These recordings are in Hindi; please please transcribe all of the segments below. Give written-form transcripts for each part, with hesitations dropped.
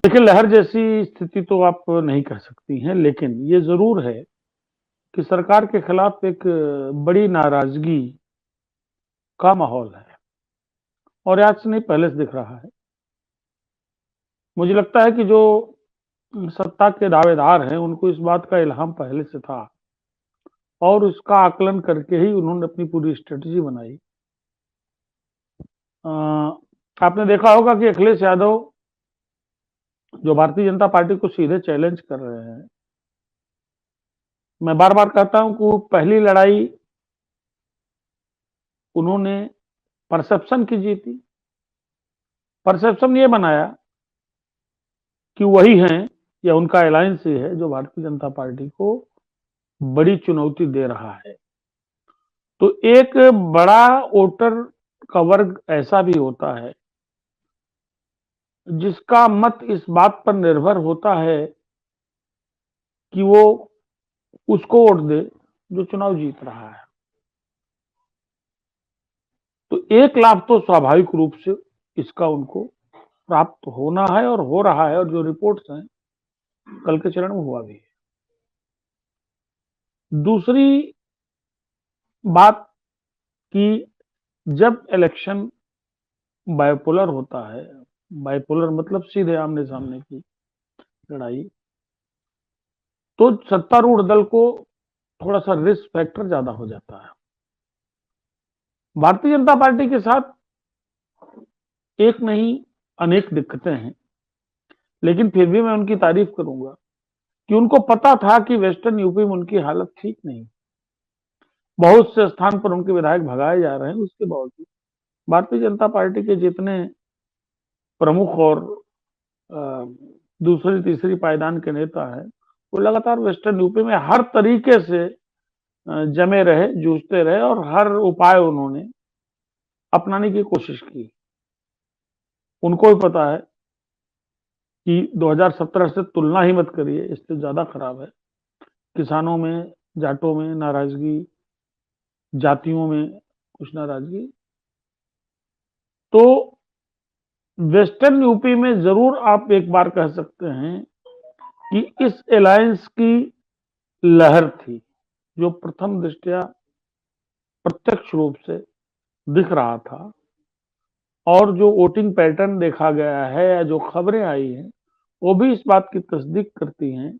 देखिए, लहर जैसी स्थिति तो आप नहीं कह सकती हैं, लेकिन ये ज़रूर है कि सरकार के खिलाफ एक बड़ी नाराज़गी का माहौल है और आज से नहीं, पहले से दिख रहा है। मुझे लगता है कि जो सत्ता के दावेदार हैं, उनको इस बात का इल्हाम पहले से था और उसका आकलन करके ही उन्होंने अपनी पूरी स्ट्रैटेजी बनाई। अ, आपने देखा होगा कि अखिलेश यादव जो भारतीय जनता पार्टी को सीधे चैलेंज कर रहे हैं, मैं बार-बार कहता हूँ कि वो पहली लड़ाई उन्होंने परसेप्शन की जीती। परसेप्शन ये बनाया कि वही हैं या उनका अलायंस ही है जो भारतीय जनता पार्टी को बड़ी चुनौती दे रहा है। तो एक बड़ा वोटर का वर्ग ऐसा भी होता है जिसका मत इस बात पर निर्भर होता है कि वो उसको वोट दे जो चुनाव जीत रहा है। तो एक लाभ तो स्वाभाविक रूप से इसका उनको प्राप्त होना है और हो रहा है और जो रिपोर्ट्स हैं कल के चरण में हुआ भी है। दूसरी बात कि जब इलेक्शन बाइपोलर होता है, बाइपोलर मतलब सीधे आमने-सामने की लड़ाई, तो सत्तारूढ़ दल को थोड़ा-सा रिस्क फैक्टर ज़्यादा हो जाता है। भारतीय जनता पार्टी के साथ एक नहीं अनेक दिक्कतें हैं, लेकिन फिर भी मैं उनकी तारीफ करूँगा कि उनको पता था कि वेस्टर्न यूपी में उनकी हालत ठीक नहीं। बहुत से स्थान पर उनके विधायक भगाए जा रहे हैं, उसके बावजूद भारतीय जनता पार्टी के जितने प्रमुख और अ, दूसरी तीसरी पायदान के नेता हैं, वो लगातार वेस्टर्न यूपी में हर तरीके से जमे रहे, जूझते रहे और हर उपाय उन्होंने अपनाने की कोशिश की। उनको भी पता है कि 2017 से तुलना ही मत करिए, इससे ज़्यादा खराब है। किसानों में, जाटों में नाराज़गी, जातियों में कुछ नाराज़गी। तो वेस्टर्न यूपी में ज़रूर आप एक बार कह सकते हैं कि इस अलायंस की लहर थी, जो प्रथम दृष्टया प्रत्यक्ष रूप से दिख रहा था और जो वोटिंग पैटर्न देखा गया है या जो खबरें आई हैं, वो भी इस बात की तस्दीक करती हैं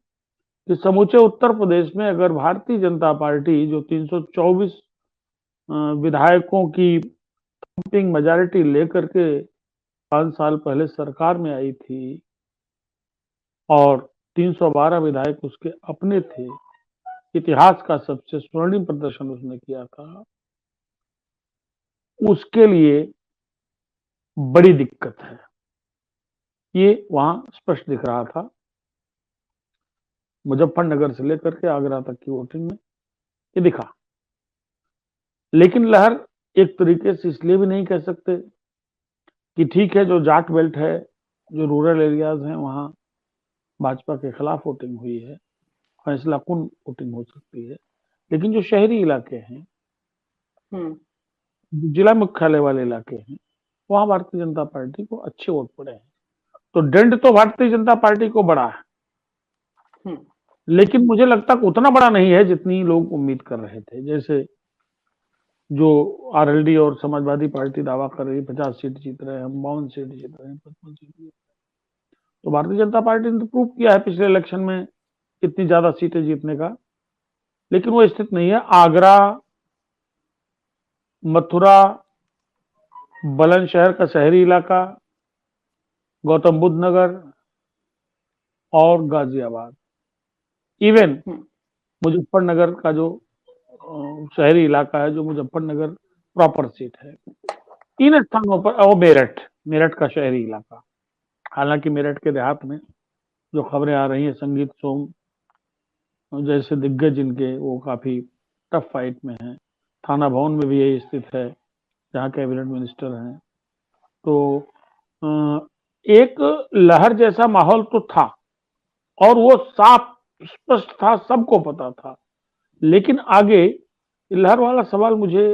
कि समूचे उत्तर प्रदेश में अगर भारतीय जनता पार्टी जो 324 विधायकों की वोटिंग मेजॉरिटी लेकर के 5 साल पहले सरकार में आई थी और 312 विधायक उसके अपने थे, इतिहास का सबसे स्वर्णिम प्रदर्शन उसने किया था, उसके लिए बड़ी दिक्कत है। ये वहाँ स्पष्ट दिख रहा था। मुजफ्फरनगर से लेकर के आगरा तक की वोटिंग में ये दिखा। लेकिन लहर एक तरीके से इसलिए भी नहीं कह सकते कि ठीक है, जो जाट बेल्ट है, जो रूरल एरियाज़ हैं, वहाँ भाजपा के खिलाफ वोटिंग हुई है, फैसला कुन वोटिंग हो सकती है। लेकिन जो शहरी इलाके हैं, जिला मुख्यालय वाले इलाके हैं, वहाँ भारतीय जनता पार्टी को अच्छे वोट पड़े हैं। तो दंड तो भारतीय जनता पार्टी को बड़ा है, लेकिन मुझे लगता है उतना बड़ा नहीं है जितनी लोग उम्मीद कर रहे थे। जैसे जो आरएलडी और समाजवादी पार्टी दावा कर रही है 50 सीट जीत रहे हैं, हम 52 सीट जीत रहे हैं, 55 सीट जीत रहे हैं। तो भारतीय जनता पार्टी ने तो प्रूव किया है पिछले इलेक्शन में इतनी ज्यादा सीटें जीतने का, लेकिन वो स्थिति नहीं है। आगरा, मथुरा, बुलंदशहर का शहरी इलाका, गौतम बुद्ध नगर और गाजियाबाद, इवन मुजफ्फरनगर का जो शहरी इलाका है, जो मुजफ्फरनगर प्रॉपर सीट है, इन स्थानों पर, और मेरठ, मेरठ का शहरी इलाका। हालांकि मेरठ के देहात में जो खबरें आ रही हैं, संगीत सोम जैसे दिग्गज इनके, वो काफी टफ फाइट में हैं। थाना भवन में भी यही स्थिति है, जहाँ कैबिनेट मिनिस्टर हैं। तो एक लहर जैसा माहौल तो था और वो साफ स्पष्ट था, सबको पता था। लेकिन आगे लहर वाला सवाल मुझे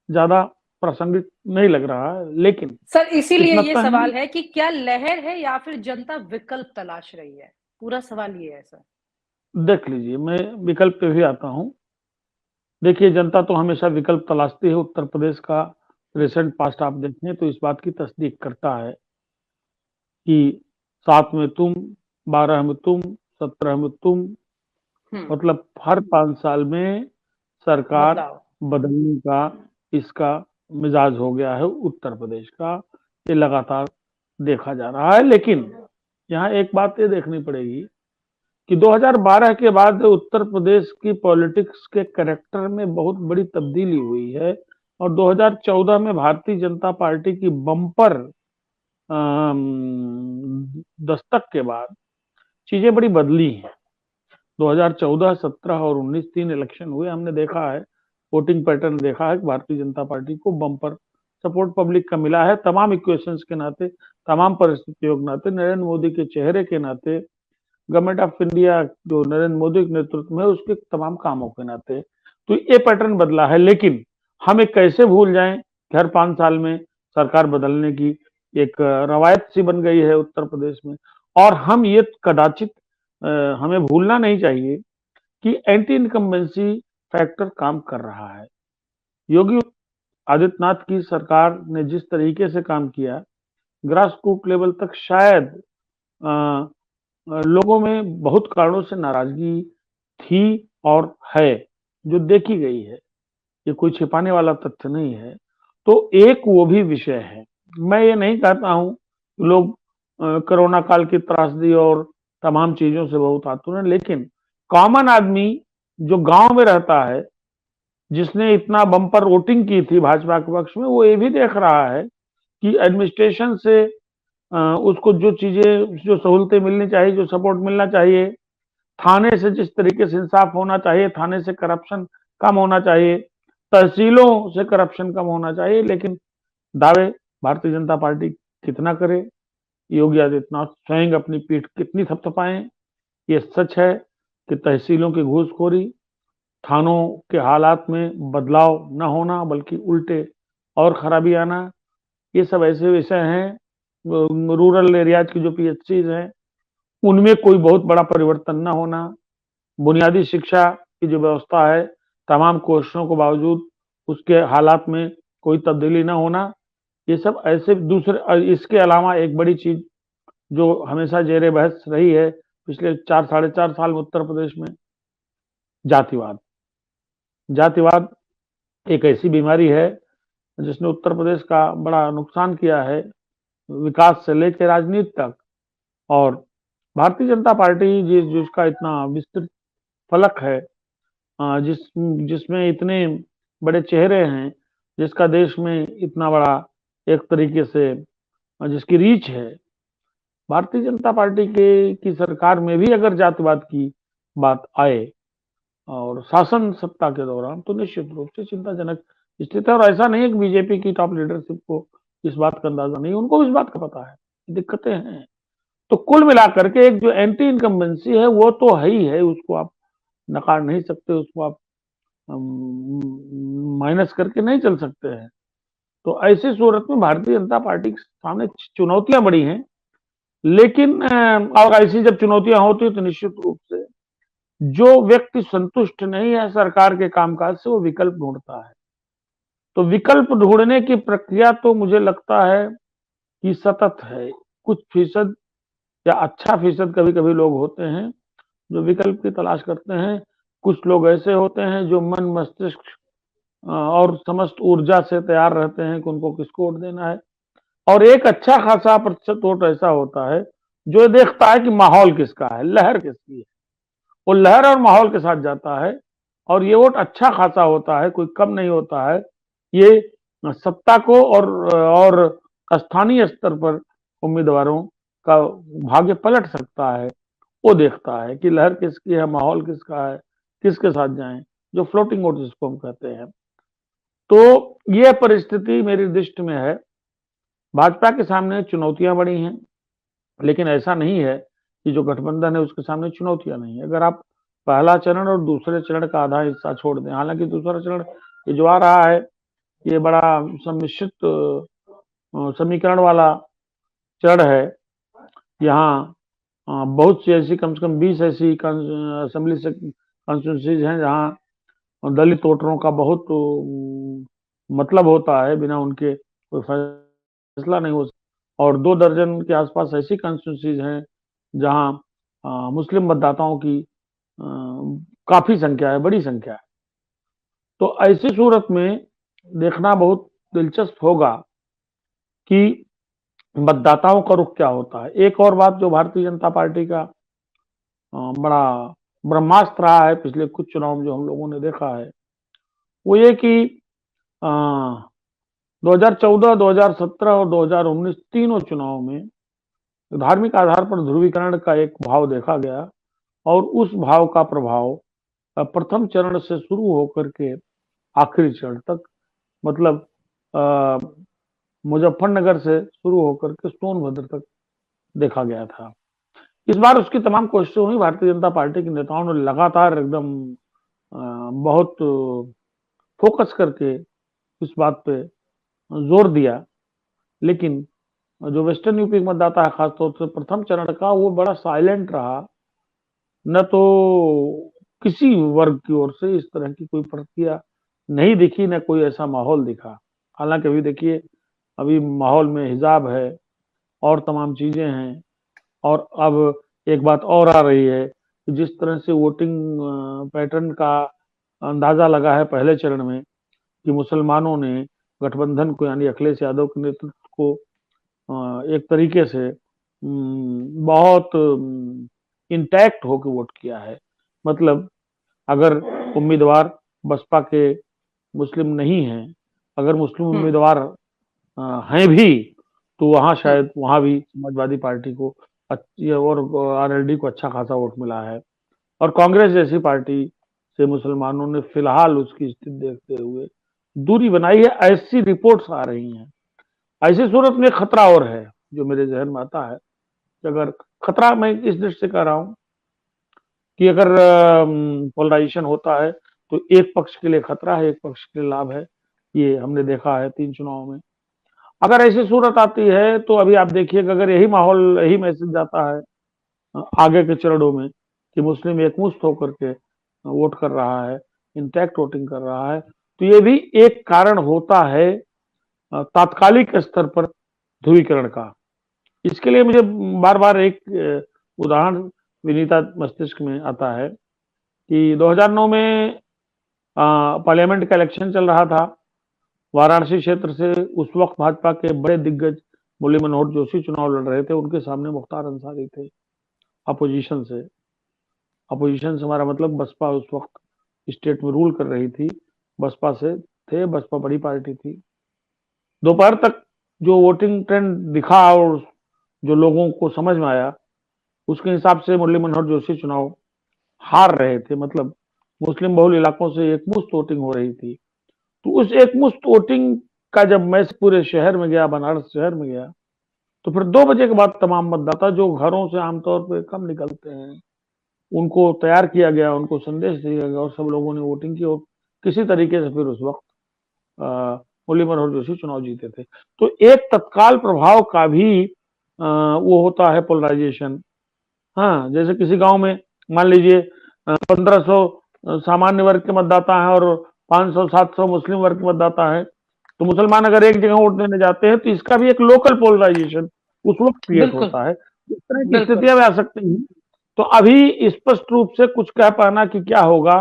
ज्यादा प्रासंगिक नहीं लग रहा है, लेकिन सर इसीलिए इतना ये तो है। सवाल है कि क्या लहर है या फिर जनता विकल्प तलाश रही है? पूरा सवाल ये है सर। देख लीजिए, मैं विकल्प पे भी आता हूँ। देखिए, जनता तो हमेशा विकल्प तलाशती है। उत्तर प्रदेश का रिसेंट पास्ट आप देखें तो इस बात की तस्दीक करता है कि 7 में तुम, 12 में तुम, 17 में तुम, मतलब हर 5 साल में सरकार बदलाव। बदलने का इसका मिजाज हो गया है उत्तर प्रदेश का। ये लगातार देखा जा रहा है। लेकिन यहाँ एक बात ये देखनी पड़ेगी कि 2012 के बाद उत्तर प्रदेश की पॉलिटिक्स के कैरेक्टर में बहुत बड़ी तब्दीली हुई है और 2014 में भारतीय जनता पार्टी की बम्पर दस्तक के बाद चीजें बड़ी बदली हैं। 2014, 17 और 19 3 इलेक्शन हुए, हमने देखा है, वोटिंग पैटर्न देखा है कि भारतीय जनता पार्टी को बम्पर सपोर्ट पब्लिक का मिला है। तमाम इक्वेशंस के नाते, तमाम परिस्थितियों के नाते, नरेंद्र मोदी के चेहरे के नाते, गवर्नमेंट ऑफ इंडिया जो नरेंद्र मोदी के नेतृत्व में उसके तमाम कामों के नाते, तो ये पैटर्न बदला है। लेकिन हम एक कैसे भूल जाएं कि हर 5 साल में सरकार बदलने की एक रवायत सी बन गई है उत्तर प्रदेश में। और हम ये कदाचित हमें भूलना नहीं चाहिए कि एंटी इनकम्बेंसी फैक्टर काम कर रहा है। योगी आदित्यनाथ की सरकार ने जिस तरीके से काम किया, ग्रास रूट लेवल तक शायद लोगों में बहुत कारणों से नाराजगी थी और है, जो देखी गई है। ये कोई छिपाने वाला तथ्य नहीं है। तो एक वो भी विषय है। मैं ये नहीं कहता हूं लोग कोरोना काल की त्रासदी और तमाम चीजों से बहुत आतुर हैं, लेकिन कॉमन आदमी जो गांव में रहता है, जिसने इतना बम्पर वोटिंग की थी भाजपा के पक्ष में, वो ये भी देख रहा है कि एडमिनिस्ट्रेशन से उसको जो चीजें, जो सहूलतें मिलनी चाहिए, जो सपोर्ट मिलना चाहिए, थाने से जिस तरीके से इंसाफ होना चाहिए, थाने से करप्शन कम होना चाहिए, तहसीलों से करप्शन कम होना चाहिए, लेकिन दावे भारतीय जनता पार्टी कितना करे, योगी आदित्यनाथ स्वयं अपनी पीठ कितनी थपथपाएं। ये सच है कि तहसीलों की घूसखोरी, थानों के हालात में बदलाव न होना बल्कि उल्टे और खराबी आना, ये सब ऐसे विषय हैं। रूरल एरियाज की जो पीएचसीज हैं उनमें कोई बहुत बड़ा परिवर्तन न होना, बुनियादी शिक्षा की जो व्यवस्था है, तमाम कोशिशों के बावजूद उसके हालात में कोई तब्दीली न होना, ये सब ऐसे दूसरे। इसके अलावा एक बड़ी चीज जो हमेशा जेरे बहस रही है पिछले 4 साढ़े 4 साल में उत्तर प्रदेश में, जातिवाद। जातिवाद एक ऐसी बीमारी है जिसने उत्तर प्रदेश का बड़ा नुकसान किया है, विकास से लेकर राजनीति तक। और भारतीय जनता पार्टी जिसका इतना विस्तृत फलक है, जिसमें इतने बड़े चेहरे हैं, जिसका देश में इतना बड़ा एक तरीके से जिसकी रीच है, भारतीय जनता पार्टी की सरकार में भी अगर जातिवाद की बात आए और शासन सत्ता के दौरान, तो निश्चित रूप से चिंताजनक स्थिति है। और ऐसा नहीं है कि बीजेपी की टॉप लीडरशिप को इस बात का अंदाजा नहीं, उनको भी इस बात का पता है, दिक्कतें हैं। तो कुल मिलाकर के एक जो एंटी इनकम्बेंसी है वो तो है ही है, उसको आप नकार नहीं सकते, उसको आप माइनस करके नहीं चल सकते हैं। तो ऐसी सूरत में भारतीय जनता पार्टी के सामने चुनौतियां बड़ी हैं। लेकिन और ऐसी जब चुनौतियां होती है तो निश्चित रूप से जो व्यक्ति संतुष्ट नहीं है सरकार के कामकाज से, वो विकल्प ढूंढता है। तो विकल्प ढूंढने की प्रक्रिया तो मुझे लगता है कि सतत है। कुछ फीसद या अच्छा फीसद कभी कभी लोग होते हैं जो विकल्प की तलाश करते हैं। कुछ लोग ऐसे होते हैं जो मन मस्तिष्क और समस्त ऊर्जा से तैयार रहते हैं कि उनको किसको वोट देना है। और एक अच्छा खासा प्रतिशत वोट ऐसा होता है जो देखता है कि माहौल किसका है, लहर किसकी है, वो लहर और माहौल के साथ जाता है। और ये वोट अच्छा खासा होता है, कोई कम नहीं होता है। ये सत्ता को और स्थानीय स्तर पर उम्मीदवारों का भाग्य पलट सकता है। वो देखता है कि लहर किसकी है, माहौल किसका है, किसके साथ जाएं, जो फ्लोटिंग वोट जिसको हम कहते हैं। तो यह परिस्थिति मेरी दृष्टि में है। भाजपा के सामने चुनौतियां बड़ी हैं, लेकिन ऐसा नहीं है कि जो गठबंधन है उसके सामने चुनौतियां नहीं है। अगर आप पहला चरण और दूसरे चरण का आधा हिस्सा छोड़ दें, हालांकि दूसरा चरण ये जो आ रहा है ये बड़ा सम्मिश्रित समीकरण वाला चरण है। यहाँ बहुत सी ऐसी, कम से कम 20 ऐसी असेंबली से कॉन्स्टिट्यूंसीज हैं जहाँ दलित वोटरों का बहुत मतलब होता है, बिना उनके कोई फैसला नहीं हो सकता। और 2 दर्जन के आसपास ऐसी कॉन्स्टिट्यूंसीज हैं जहाँ मुस्लिम मतदाताओं की काफी संख्या है, बड़ी संख्या है। तो ऐसी सूरत में देखना बहुत दिलचस्प होगा कि मतदाताओं का रुख क्या होता है। एक और बात जो भारतीय जनता पार्टी का बड़ा ब्रह्मास्त्र रहा है पिछले कुछ चुनाव में, जो हम लोगों ने देखा है, वो ये कि 2014, 2017 और 2019 तीनों चुनाव में धार्मिक आधार पर ध्रुवीकरण का एक भाव देखा गया, और उस भाव का प्रभाव प्रथम चरण से शुरू होकर के आखिरी चरण तक, मतलब मुजफ्फरनगर से शुरू होकर के सोनभद्र तक देखा गया था। इस बार उसकी तमाम कोशिशें हुई। भारतीय जनता पार्टी के नेताओं ने लगातार एकदम बहुत फोकस करके इस बात पे जोर दिया, लेकिन जो वेस्टर्न यूपी का मतदाता है, खासतौर से प्रथम चरण का, वो बड़ा साइलेंट रहा। न तो किसी वर्ग की ओर से इस तरह की कोई प्रतिक्रिया नहीं दिखी, न कोई ऐसा माहौल दिखा। हालांकि अभी देखिए, अभी माहौल में हिजाब है और तमाम चीजें हैं, और अब एक बात और आ रही है कि जिस तरह से वोटिंग पैटर्न का अंदाजा लगा है पहले चरण में, कि मुसलमानों ने गठबंधन को, यानी अखिलेश यादव के नेतृत्व को एक तरीके से बहुत इंटैक्ट होकर वोट किया है। मतलब अगर उम्मीदवार बसपा के मुस्लिम नहीं हैं, अगर मुस्लिम उम्मीदवार हैं भी, तो वहां शायद वहां भी समाजवादी पार्टी को और आरएलडी को अच्छा खासा वोट मिला है। और कांग्रेस जैसी पार्टी से मुसलमानों ने फिलहाल उसकी स्थिति देखते हुए दूरी बनाई है, ऐसी रिपोर्ट्स आ रही हैं। ऐसी सूरत में खतरा और है जो मेरे जहन में आता है कि अगर खतरा, मैं इस दृष्टि से कह रहा हूं कि अगर पोलराइजेशन होता है तो एक पक्ष के लिए खतरा है, एक पक्ष के लिए लाभ है। ये हमने देखा है 3 चुनाव में। अगर ऐसी सूरत आती है तो अभी आप देखिएगा, अगर यही माहौल, यही मैसेज जाता है आगे के चरणों में कि मुस्लिम एकमुश्त होकर के वोट कर रहा है, इंटैक्ट वोटिंग कर रहा है, तो ये भी एक कारण होता है तात्कालिक स्तर पर ध्रुवीकरण का। इसके लिए मुझे बार बार एक उदाहरण विनीता मस्तिष्क में आता है कि 2009 में पार्लियामेंट का इलेक्शन चल रहा था। वाराणसी क्षेत्र से उस वक्त भाजपा के बड़े दिग्गज मुरली मनोहर जोशी चुनाव लड़ रहे थे। उनके सामने मुख्तार अंसारी थे अपोजिशन से। अपोजिशन से हमारा मतलब बसपा उस वक्त स्टेट में रूल कर रही थी, बसपा से थे, बसपा बड़ी पार्टी थी। दोपहर तक जो वोटिंग ट्रेंड दिखा और जो लोगों को समझ में आया, उसके हिसाब से मुरली मनोहर जोशी चुनाव हार रहे थे। मतलब मुस्लिम बहुल इलाकों से एकमुश्त वोटिंग हो रही थी। तो उस एकमुश्त वोटिंग का जब मैसेज पूरे शहर में गया, बनारस शहर में गया, तो फिर 2 बजे के बाद तमाम मतदाता जो घरों से आमतौर पर कम निकलते हैं, उनको तैयार किया गया, उनको संदेश दिया गया, और सब लोगों ने वोटिंग की, और किसी तरीके से फिर उस वक्त मुरली मनोहर जोशी चुनाव जीते थे। तो एक तत्काल प्रभाव का भी वो होता है पोलराइजेशन। हाँ, जैसे किसी गांव में मान लीजिए 1500 सामान्य वर्ग के मतदाता हैं और 500-700 मुस्लिम वर्ग के मतदाता हैं, तो मुसलमान अगर एक जगह वोट देने जाते हैं तो इसका भी एक लोकल पोलराइजेशन उस वक्त क्रिएट होता है। इस तरह की स्थितियां भी आ सकती हैं। तो अभी स्पष्ट रूप से कुछ कह पाना कि क्या होगा,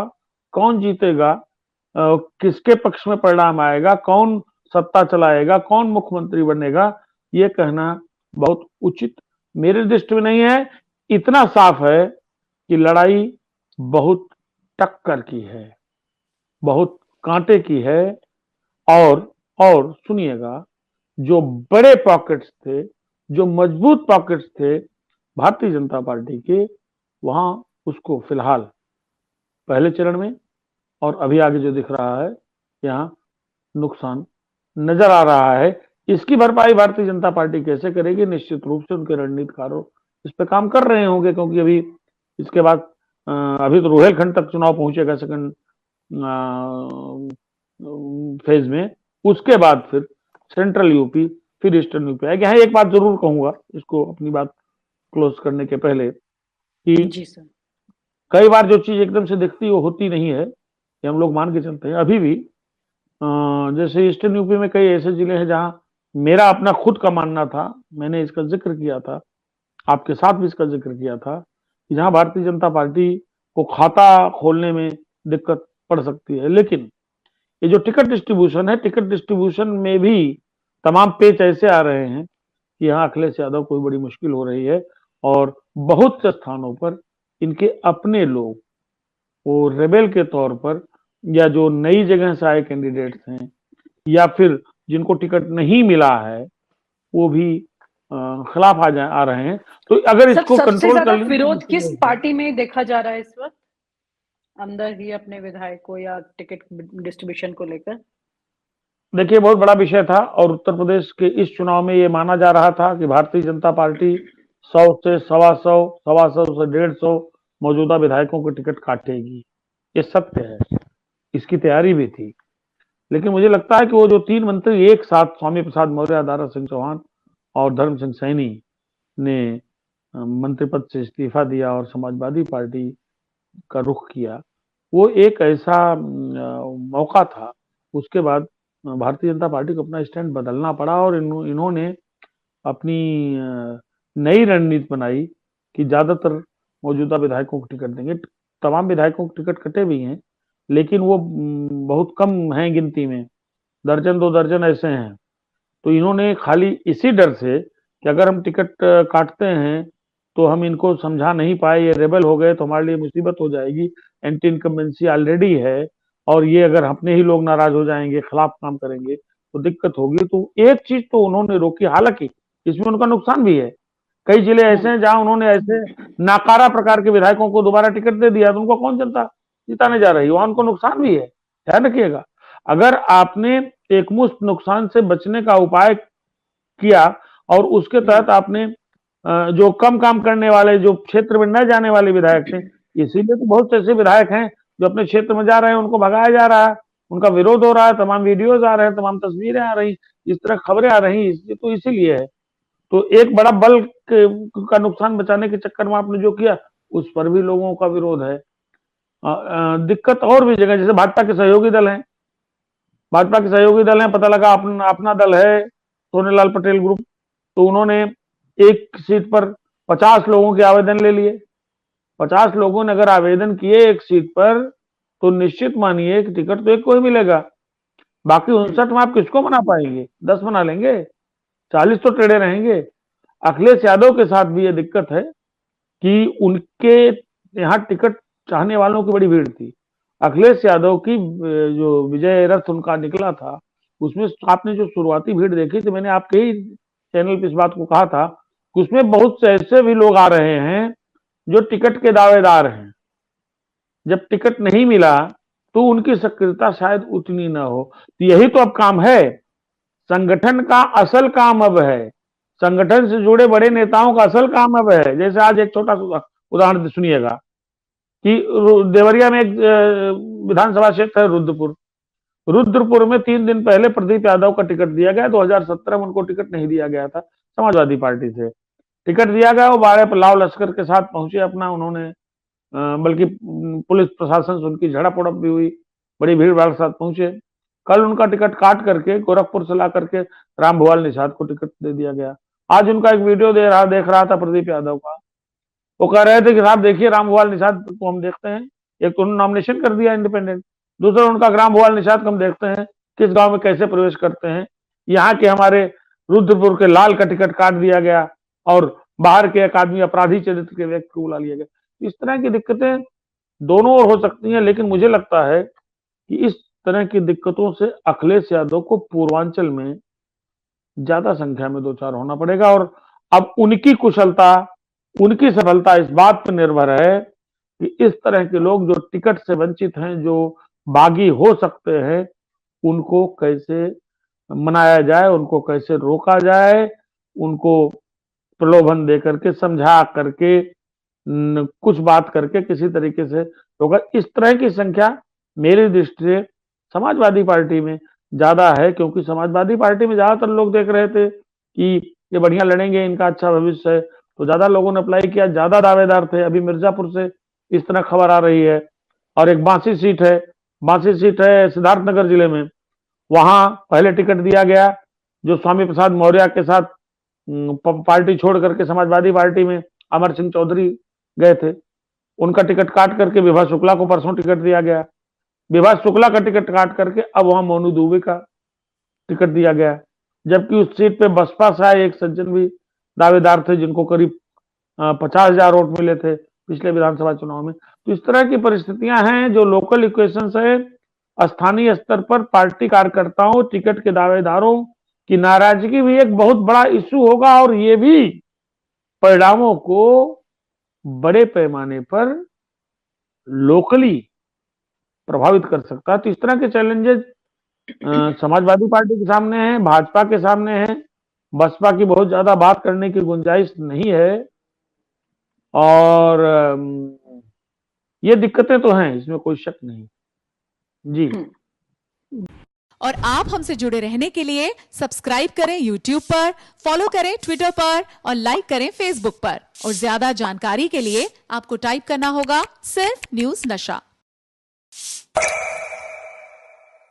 कौन जीतेगा, किसके पक्ष में परिणाम आएगा, कौन सत्ता चलाएगा, कौन मुख्यमंत्री बनेगा, ये कहना बहुत उचित मेरे दृष्टि में नहीं है। इतना साफ है कि लड़ाई बहुत टक्कर की है, बहुत कांटे की है। और सुनिएगा, जो बड़े पॉकेट्स थे, जो मजबूत पॉकेट्स थे भारतीय जनता पार्टी के, वहां उसको फिलहाल पहले चरण में और अभी आगे जो दिख रहा है, यहाँ नुकसान नजर आ रहा है। इसकी भरपाई भारतीय जनता पार्टी कैसे करेगी, निश्चित रूप से उनके रणनीतिकारों इस पे काम कर रहे होंगे, क्योंकि अभी इसके बाद अभी तो रोहेलखंड तक चुनाव पहुंचेगा सेकंड फेज में। उसके बाद फिर सेंट्रल यूपी, फिर ईस्टर्न यूपी आएगा। यहाँ एक बात जरूर कहूंगा इसको अपनी बात क्लोज करने के पहले कि जी सर। कई बार जो चीज एकदम से दिखती है वो होती नहीं है, ये हम लोग मान के चलते हैं। अभी भी जैसे ईस्टर्न यूपी में कई ऐसे जिले हैं जहां मेरा अपना खुद का मानना था, मैंने इसका जिक्र किया था, आपके साथ भी इसका जिक्र किया था, कि जहां भारतीय जनता पार्टी को खाता खोलने में दिक्कत पड़ सकती है। लेकिन ये जो टिकट डिस्ट्रीब्यूशन है, टिकट डिस्ट्रीब्यूशन में भी तमाम पेच ऐसे आ रहे हैं कि यहाँ अखिलेश यादव को बड़ी मुश्किल हो रही है, और बहुत से स्थानों पर इनके अपने लोग वो रेबेल के तौर पर, या जो नई जगह से आए कैंडिडेट्स हैं, या फिर जिनको टिकट नहीं मिला है, वो भी खिलाफ आ रहे हैं। तो अगर सब इसको सबसे कंट्रोल कर ज्यादा लें विरोध तो किस पार्टी में देखा जा रहा है इस वक्त, अंदर ही अपने विधायकों या टिकट डिस्ट्रीब्यूशन को लेकर? देखिए, बहुत बड़ा विषय था, और उत्तर प्रदेश के इस चुनाव में ये माना जा रहा था कि भारतीय जनता पार्टी 100 से 125, 125 से 150 मौजूदा विधायकों के टिकट काटेगी। ये सत्य है, इसकी तैयारी भी थी। लेकिन मुझे लगता है कि वो जो 3 मंत्री एक साथ, स्वामी प्रसाद मौर्य, दारा सिंह चौहान और धर्म सिंह सैनी ने मंत्री पद से इस्तीफा दिया और समाजवादी पार्टी का रुख किया, वो एक ऐसा मौका था। उसके बाद भारतीय जनता पार्टी को अपना स्टैंड बदलना पड़ा, और इन्होंने अपनी नई रणनीति बनाई कि ज्यादातर मौजूदा विधायकों को टिकट देंगे। तमाम विधायकों को टिकट कटे भी हैं, लेकिन वो बहुत कम हैं गिनती में, दर्जन 2 दर्जन ऐसे हैं। तो इन्होंने खाली इसी डर से कि अगर हम टिकट काटते हैं तो हम इनको समझा नहीं पाए, ये रेबल हो गए तो हमारे लिए मुसीबत हो जाएगी, एंटी इनकम्बेंसी ऑलरेडी है, और ये अगर अपने ही लोग नाराज हो जाएंगे, खिलाफ काम करेंगे तो दिक्कत होगी। तो एक चीज तो उन्होंने रोकी, हालांकि इसमें उनका नुकसान भी है। कई जिले ऐसे हैं जहां उन्होंने ऐसे नाकारा प्रकार के विधायकों को दोबारा टिकट दे दिया, तो उनको कौन जनता जिताने जा रही है, वहां उनको नुकसान भी है। ध्यान रखिएगा, अगर आपने एकमुश्त नुकसान से बचने का उपाय किया और उसके तहत आपने जो कम काम करने वाले, जो क्षेत्र में न जाने वाले विधायक थे, इसीलिए तो बहुत से ऐसे विधायक हैं जो अपने क्षेत्र में जा रहे हैं, उनको भगाया जा रहा है, उनका विरोध हो रहा है, तमाम वीडियोज आ रहे हैं, तमाम तस्वीरें आ रही, इस तरह खबरें आ रही, इसलिए तो इसीलिए है। तो एक बड़ा बल का नुकसान बचाने के चक्कर में आपने जो किया, उस पर भी लोगों का विरोध है। दिक्कत और भी जगह, जैसे भाजपा के सहयोगी दल हैं, भाजपा के सहयोगी दल हैं, पता लगा अपना दल है सोनेलाल पटेल ग्रुप, तो उन्होंने एक सीट पर 50 लोगों के आवेदन ले लिए। 50 लोगों ने अगर आवेदन किए एक सीट पर, तो निश्चित मानिए कि टिकट तो एक को ही मिलेगा, बाकी 59 में आप किसको बना पाएंगे? 10 बना लेंगे, 40 तो टेढ़े रहेंगे। अखिलेश यादव के साथ भी ये दिक्कत है कि उनके यहाँ टिकट चाहने वालों की बड़ी भीड़ थी। अखिलेश यादव की जो विजय रथ उनका निकला था, उसमें आपने जो शुरुआती भीड़ देखी थी, मैंने आपके ही चैनल पे इस बात को कहा था कि उसमें बहुत से ऐसे भी लोग आ रहे हैं जो टिकट के दावेदार हैं। जब टिकट नहीं मिला तो उनकी सक्रियता शायद उतनी ना हो। तो यही तो अब काम है, संगठन का असल काम अब है, संगठन से जुड़े बड़े नेताओं का असल काम अब है। जैसे आज एक छोटा सा उदाहरण सुनिएगा कि देवरिया में एक विधानसभा क्षेत्र है रुद्रपुर। रुद्रपुर में 3 दिन पहले प्रदीप यादव का टिकट दिया गया, 2017 में उनको टिकट नहीं दिया गया था, समाजवादी पार्टी से टिकट दिया गया। वो बारह लाव लश्कर के साथ पहुंचे अपना, उन्होंने बल्कि पुलिस प्रशासन से उनकी झड़प उड़प भी हुई, बड़ी भीड़ भाड़ के साथ पहुंचे। कल उनका टिकट काट करके गोरखपुर से ला करके राम भुआल निषाद को टिकट दे दिया गया। आज उनका एक वीडियो देख रहा था प्रदीप यादव का, वो कह रहे थे कि साहब देखिए राम भुआल निषाद को हम देखते हैं, एक तो उन्होंने नॉमिनेशन कर दिया इंडिपेंडेंट, दूसरा उनका राम भुआल निषाद को हम देखते हैं किस गांव में कैसे प्रवेश करते हैं। यहाँ के हमारे रुद्रपुर के लाल का टिकट काट दिया गया और बाहर के एक आदमी अपराधी चरित्र के व्यक्ति को बुला लिया गया। इस तरह की दिक्कतें दोनों ओर हो सकती हैं, लेकिन मुझे लगता है कि इस तरह की दिक्कतों से अखिलेश यादव को पूर्वांचल में ज्यादा संख्या में 2-4 होना पड़ेगा। और अब उनकी कुशलता, उनकी सफलता इस बात पर निर्भर है कि इस तरह के लोग जो टिकट से वंचित हैं, जो बागी हो सकते हैं, उनको कैसे मनाया जाए, उनको कैसे रोका जाए, उनको प्रलोभन दे करके, समझा करके, कुछ बात करके किसी तरीके से रोका। इस तरह की संख्या मेरी दृष्टि से समाजवादी पार्टी में ज्यादा है, क्योंकि समाजवादी पार्टी में ज्यादातर लोग देख रहे थे कि ये बढ़िया लड़ेंगे, इनका अच्छा भविष्य है, तो ज्यादा लोगों ने अप्लाई किया, ज्यादा दावेदार थे। अभी मिर्जापुर से इस तरह खबर आ रही है। और एक बांसी सीट है सिद्धार्थनगर जिले में, वहां पहले टिकट दिया गया जो स्वामी प्रसाद मौर्य के साथ पार्टी छोड़ करके समाजवादी पार्टी में अमर सिंह चौधरी गए थे, उनका टिकट काट करके विभा शुक्ला को परसों टिकट दिया गया। विभा शुक्ला का टिकट काट करके अब वहां मोनू दुबे का टिकट दिया गया, जबकि उस सीट पे बसपा से आए एक सज्जन भी दावेदार थे जिनको करीब 50,000 वोट मिले थे पिछले विधानसभा चुनाव में। तो इस तरह की परिस्थितियां हैं, जो लोकल इक्वेशंस है, स्थानीय स्तर पर पार्टी कार्यकर्ताओं, टिकट के दावेदारों की नाराजगी भी एक बहुत बड़ा इश्यू होगा, और ये भी परिणामों को बड़े पैमाने पर लोकली प्रभावित कर सकता है। तो इस तरह के चैलेंजेस समाजवादी पार्टी के सामने है, भाजपा के सामने है। बसपा की बहुत ज्यादा बात करने की गुंजाइश नहीं है, और ये दिक्कतें तो हैं, इसमें कोई शक नहीं। जी। और आप हमसे जुड़े रहने के लिए सब्सक्राइब करें YouTube पर, फॉलो करें Twitter पर और लाइक करें Facebook पर। और ज्यादा जानकारी के लिए आपको टाइप करना होगा सिर्फ न्यूज़ नशा।